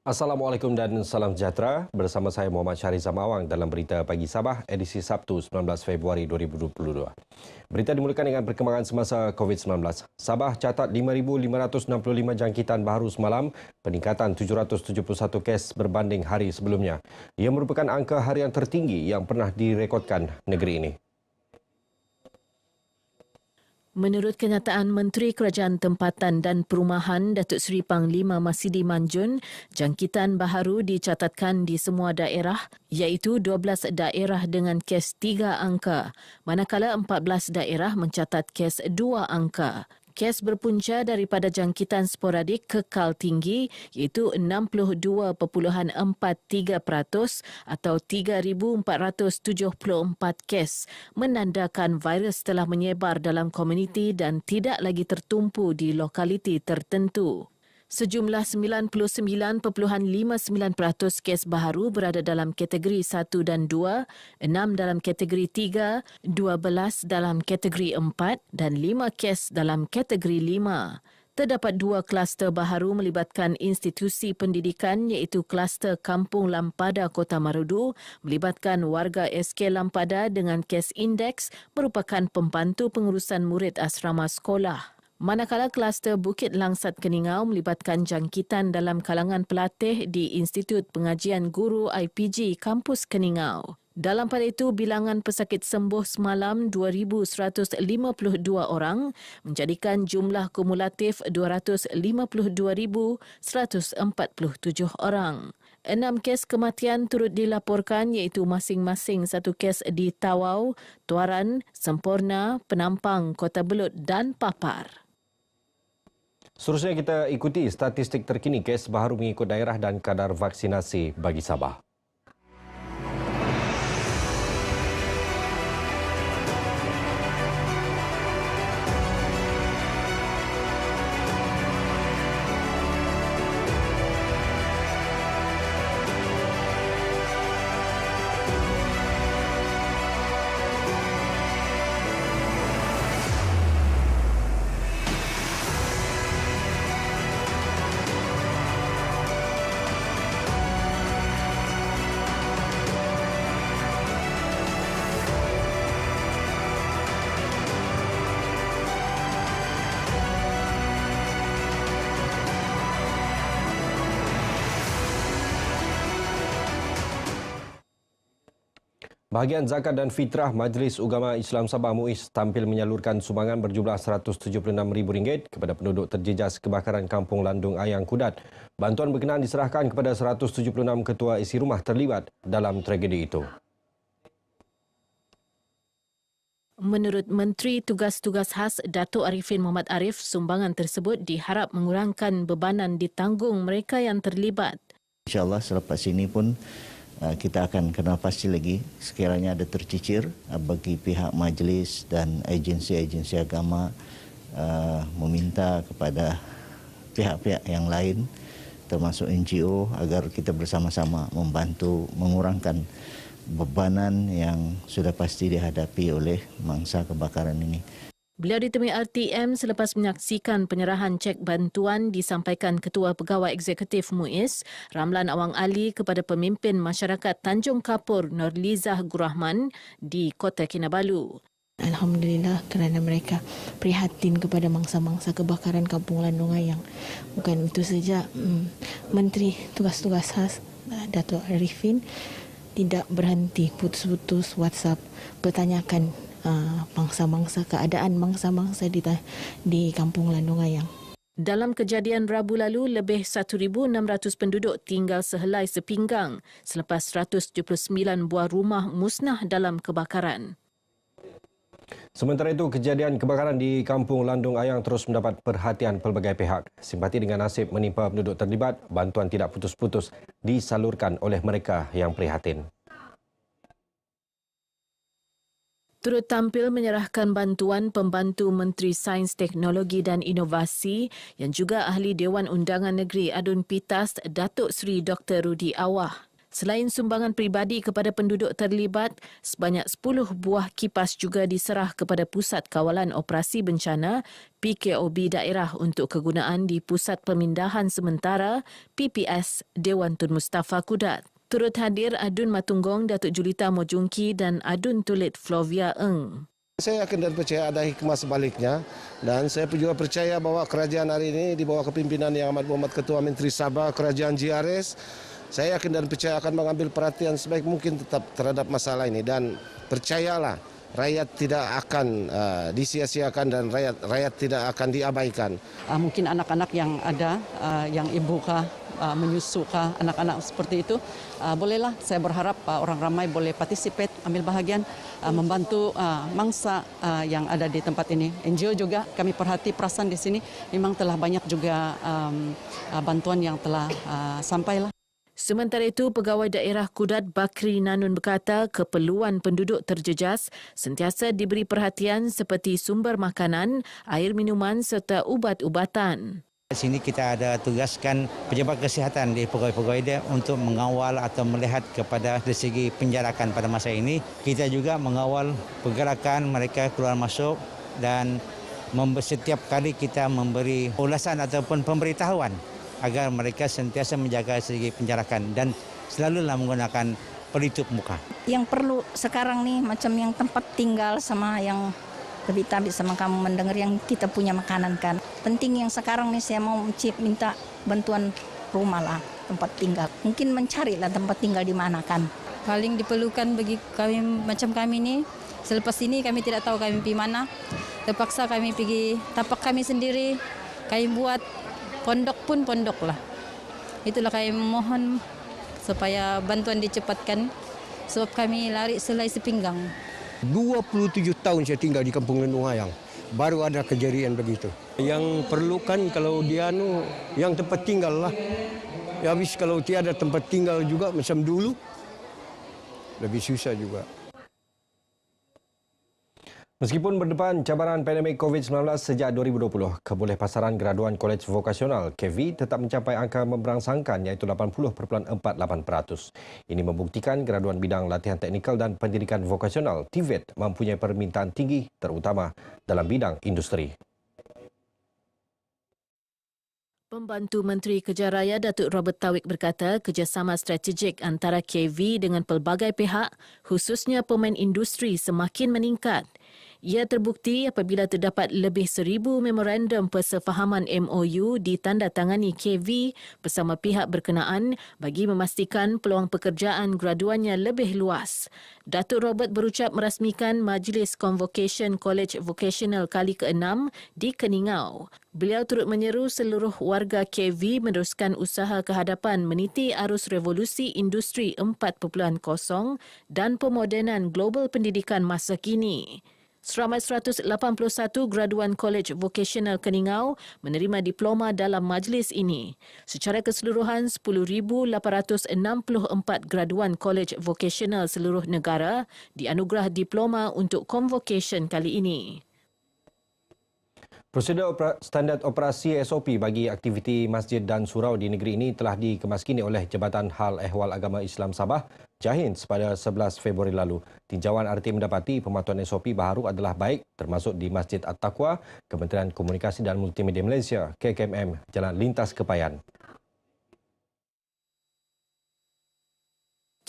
Assalamualaikum dan salam sejahtera. Bersama saya Muhammad Syahrizam Awang dalam Berita Pagi Sabah edisi Sabtu 19 Februari 2022. Berita dimulakan dengan perkembangan semasa COVID-19. Sabah catat 5,565 jangkitan baru semalam, peningkatan 771 kes berbanding hari sebelumnya. Ia merupakan angka harian tertinggi yang pernah direkodkan negeri ini. Menurut kenyataan Menteri Kerajaan Tempatan dan Perumahan Datuk Seri Panglima Masidi Manjun, jangkitan baharu dicatatkan di semua daerah iaitu 12 daerah dengan kes 3 angka, manakala 14 daerah mencatat kes 2 angka. Kes berpunca daripada jangkitan sporadik kekal tinggi iaitu 62.43% atau 3,474 kes, menandakan virus telah menyebar dalam komuniti dan tidak lagi tertumpu di lokaliti tertentu. Sejumlah 99.59% kes baharu berada dalam kategori 1 dan 2, 6 dalam kategori 3, 12 dalam kategori 4 dan 5 kes dalam kategori 5. Terdapat 2 kluster baharu melibatkan institusi pendidikan iaitu kluster Kampung Lampada Kota Marudu melibatkan warga SK Lampada dengan kes indeks merupakan pembantu pengurusan murid asrama sekolah. Manakala kluster Bukit Langsat Keningau melibatkan jangkitan dalam kalangan pelatih di Institut Pengajian Guru IPG Kampus Keningau. Dalam pada itu, bilangan pesakit sembuh semalam 2,152 orang menjadikan jumlah kumulatif 252,147 orang. 6 kes kematian turut dilaporkan iaitu masing-masing 1 kes di Tawau, Tuaran, Semporna, Penampang, Kota Belud dan Papar. Seterusnya kita ikuti statistik terkini kes baharu mengikut daerah dan kadar vaksinasi bagi Sabah. Bahagian Zakat dan Fitrah Majlis Ugama Islam Sabah MUIS tampil menyalurkan sumbangan berjumlah RM176,000 kepada penduduk terjejas kebakaran Kampung Landung Ayang Kudat. Bantuan berkenaan diserahkan kepada 176 ketua isi rumah terlibat dalam tragedi itu. Menurut Menteri Tugas-Tugas Khas Datuk Arifin Muhammad Arif, sumbangan tersebut diharap mengurangkan bebanan ditanggung mereka yang terlibat. InsyaAllah selepas ini pun kita akan kenal pasti lagi sekiranya ada tercicir bagi pihak majlis dan agensi-agensi agama meminta kepada pihak-pihak yang lain termasuk NGO agar kita bersama-sama membantu mengurangkan bebanan yang sudah pasti dihadapi oleh mangsa kebakaran ini. Beliau ditemui RTM selepas menyaksikan penyerahan cek bantuan disampaikan Ketua Pegawai Eksekutif MUIS, Ramlan Awang Ali kepada pemimpin masyarakat Tanjung Kapur Nurlizah Gurrahman di Kota Kinabalu. Alhamdulillah kerana mereka prihatin kepada mangsa-mangsa kebakaran Kampung Landung Ayang. Bukan itu saja, Menteri Tugas-Tugas Khas Datuk Arifin tidak berhenti putus-putus WhatsApp bertanyakan mangsa-mangsa, keadaan mangsa-mangsa di Kampung Landung Ayang. Dalam kejadian Rabu lalu, lebih 1,600 penduduk tinggal sehelai sepinggang selepas 179 buah rumah musnah dalam kebakaran. Sementara itu, kejadian kebakaran di Kampung Landung Ayang terus mendapat perhatian pelbagai pihak. Simpati dengan nasib menimpa penduduk terlibat, bantuan tidak putus-putus disalurkan oleh mereka yang prihatin. Turut tampil menyerahkan bantuan Pembantu Menteri Sains, Teknologi dan Inovasi yang juga Ahli Dewan Undangan Negeri Adun Pitas, Datuk Seri Dr. Rudi Awah. Selain sumbangan peribadi kepada penduduk terlibat, sebanyak 10 buah kipas juga diserah kepada Pusat Kawalan Operasi Bencana PKOB daerah untuk kegunaan di Pusat Pemindahan Sementara PPS Dewan Tun Mustafa Kudat. Turut hadir Adun Matunggong Datuk Julita Mojungki dan Adun Tulit Flovia Eng. Saya yakin dan percaya ada hikmah sebaliknya, dan saya juga percaya bahawa kerajaan hari ini di bawah kepimpinan Yang Amat Berhormat Ketua Menteri Sabah Kerajaan GRS, saya yakin dan percaya akan mengambil perhatian sebaik mungkin tetap terhadap masalah ini, dan percayalah rakyat tidak akan disia-siakan dan rakyat tidak akan diabaikan. Mungkin anak-anak yang ada, yang ibu kah, menyusu kah, anak-anak seperti itu, bolehlah saya berharap orang ramai boleh participate, ambil bahagian, membantu mangsa yang ada di tempat ini. NGO juga kami perhati perasan di sini, memang telah banyak juga bantuan yang telah sampailah. Sementara itu, Pegawai Daerah Kudat Bakri Nanun berkata keperluan penduduk terjejas sentiasa diberi perhatian seperti sumber makanan, air minuman serta ubat-ubatan. Di sini kita ada tugaskan pejabat kesihatan di pegawai-pegawai dia untuk mengawal atau melihat kepada dari segi penjarakan pada masa ini. Kita juga mengawal pergerakan mereka keluar masuk dan setiap kali kita memberi ulasan ataupun pemberitahuan agar mereka sentiasa menjaga segi penjarakan dan selalulah menggunakan pelitup muka. Yang perlu sekarang nih macam yang tempat tinggal sama yang lebih tabik sama kamu mendengar yang kita punya makanan kan. Penting yang sekarang nih saya mau minta bantuan rumah lah, tempat tinggal. Mungkin mencarilah tempat tinggal di mana kan. Paling diperlukan bagi kami macam kami ni, selepas ini kami tidak tahu kami pergi mana. Terpaksa kami pergi tapak kami sendiri, kami buat pondok pun pondok lah. Itulah kami mohon supaya bantuan dicepatkan sebab kami lari selai sepinggang. 27 tahun saya tinggal di Kampung Lendung Hayang. Baru ada kejadian begitu. Yang perlukan kalau dia yang tempat tinggal lah. Ya, habis kalau tiada tempat tinggal juga macam dulu, lebih susah juga. Meskipun berdepan cabaran pandemik COVID-19 sejak 2020, kebolehpasaran graduan Kolej Vokasional KV tetap mencapai angka memberangsangkan iaitu 80.48%. Ini membuktikan graduan bidang latihan teknikal dan pendidikan vokasional TVET mempunyai permintaan tinggi terutama dalam bidang industri. Pembantu Menteri Kejar Raya Datuk Robert Tawik berkata kerjasama strategik antara KV dengan pelbagai pihak, khususnya pemain industri semakin meningkat. Ia terbukti apabila terdapat lebih 1,000 memorandum persefahaman MOU ditandatangani KV bersama pihak berkenaan bagi memastikan peluang pekerjaan graduannya lebih luas. Datuk Robert berucap merasmikan Majlis Convocation College Vocational kali ke-6 di Keningau. Beliau turut menyeru seluruh warga KV meneruskan usaha kehadapan meniti arus revolusi industri 4.0 dan pemodenan global pendidikan masa kini. Seramai 181 graduan Kolej Vocational Keningau menerima diploma dalam majlis ini. Secara keseluruhan, 10,864 graduan Kolej Vocational seluruh negara dianugerah diploma untuk Convocation kali ini. Prosedur standard operasi SOP bagi aktiviti masjid dan surau di negeri ini telah dikemaskini oleh Jabatan Hal Ehwal Agama Islam Sabah, JAHINS pada 11 Februari lalu. Tinjauan RT mendapati pematuhan SOP baharu adalah baik termasuk di Masjid At-Taqwa, Kementerian Komunikasi dan Multimedia Malaysia, KKMM, Jalan Lintas Kepayan.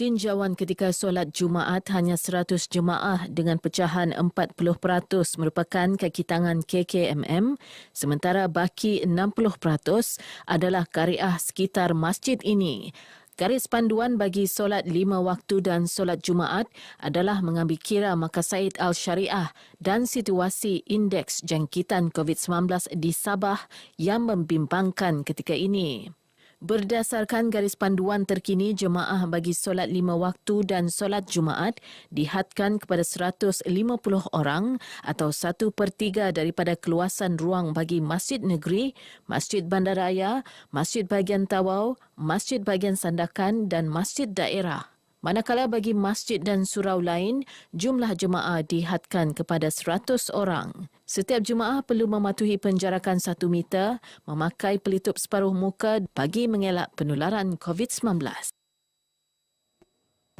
Tinjauan ketika solat Jumaat hanya 100 jemaah dengan pecahan 40% merupakan kaki tangan KKMM, sementara baki 60% adalah kariah sekitar masjid ini. Garis panduan bagi solat 5 waktu dan solat Jumaat adalah mengambil kira maqasid al-syariah dan situasi indeks jangkitan COVID-19 di Sabah yang membimbangkan ketika ini. Berdasarkan garis panduan terkini, jemaah bagi solat 5 waktu dan solat Jumaat dihadkan kepada 150 orang atau 1/3 daripada keluasan ruang bagi masjid negeri, masjid bandaraya, masjid bahagian tawau, masjid bahagian sandakan dan masjid daerah. Manakala bagi masjid dan surau lain, jumlah jemaah dihadkan kepada 100 orang. Setiap jemaah perlu mematuhi penjarakan 1 meter, memakai pelitup separuh muka bagi mengelak penularan COVID-19.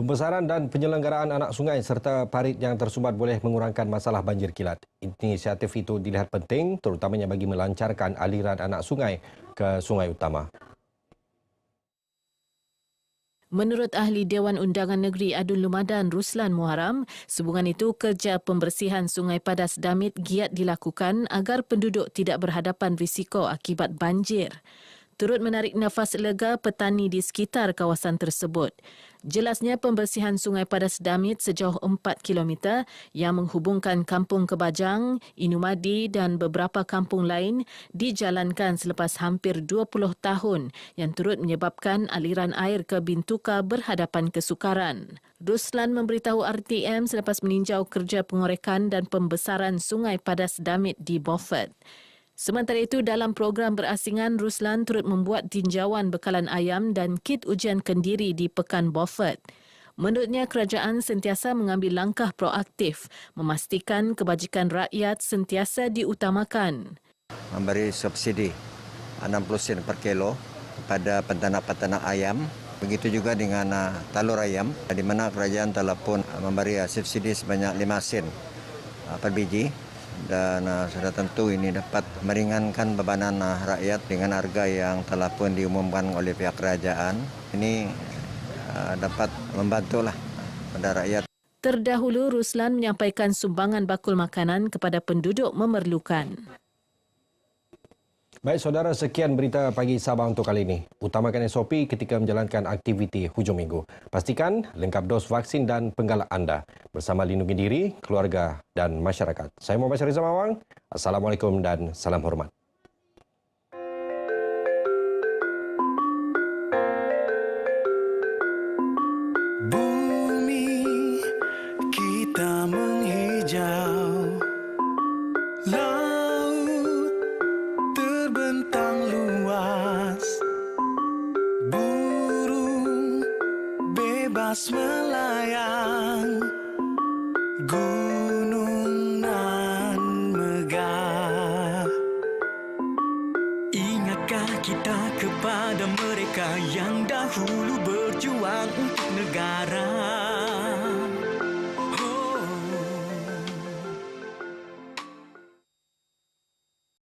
Pembesaran dan penyelenggaraan anak sungai serta parit yang tersumbat boleh mengurangkan masalah banjir kilat. Inisiatif itu dilihat penting terutamanya bagi melancarkan aliran anak sungai ke sungai utama. Menurut ahli Dewan Undangan Negeri Adun Lumadan Ruslan Muharam, sehubungan itu kerja pembersihan Sungai Padas Damit giat dilakukan agar penduduk tidak berhadapan risiko akibat banjir. Turut menarik nafas lega petani di sekitar kawasan tersebut. Jelasnya pembersihan Sungai Padas Damit sejauh 4 km yang menghubungkan Kampung Kebajang, Inumadi dan beberapa kampung lain dijalankan selepas hampir 20 tahun yang turut menyebabkan aliran air ke Bintuka berhadapan kesukaran. Ruslan memberitahu RTM selepas meninjau kerja pengorekan dan pembesaran Sungai Padas Damit di Beaufort. Sementara itu, dalam program berasingan, Ruslan turut membuat tinjauan bekalan ayam dan kit ujian kendiri di Pekan Beaufort. Menurutnya, kerajaan sentiasa mengambil langkah proaktif memastikan kebajikan rakyat sentiasa diutamakan. Memberi subsidi 60 sen per kilo kepada peternak-peternak ayam. Begitu juga dengan telur ayam, di mana kerajaan telah pun memberi subsidi sebanyak 5 sen per biji. Dan sudah tentu ini dapat meringankan bebanan rakyat dengan harga yang telah pun diumumkan oleh pihak kerajaan. Ini dapat membantulah pada rakyat. Terdahulu, Ruslan menyampaikan sumbangan bakul makanan kepada penduduk memerlukan. Baik saudara, sekian berita pagi Sabah untuk kali ini. Utamakan SOP ketika menjalankan aktiviti hujung minggu. Pastikan lengkap dos vaksin dan penggalak anda bersama lindungi diri, keluarga dan masyarakat. Saya Muhammad Syahrizam Awang. Assalamualaikum dan salam hormat. Bumi kita menghijau, laut terbentang luas, burung bebas melayang, gunung nan megah. Ingatkah kita kepada mereka yang dahulu berjuang untuk negara?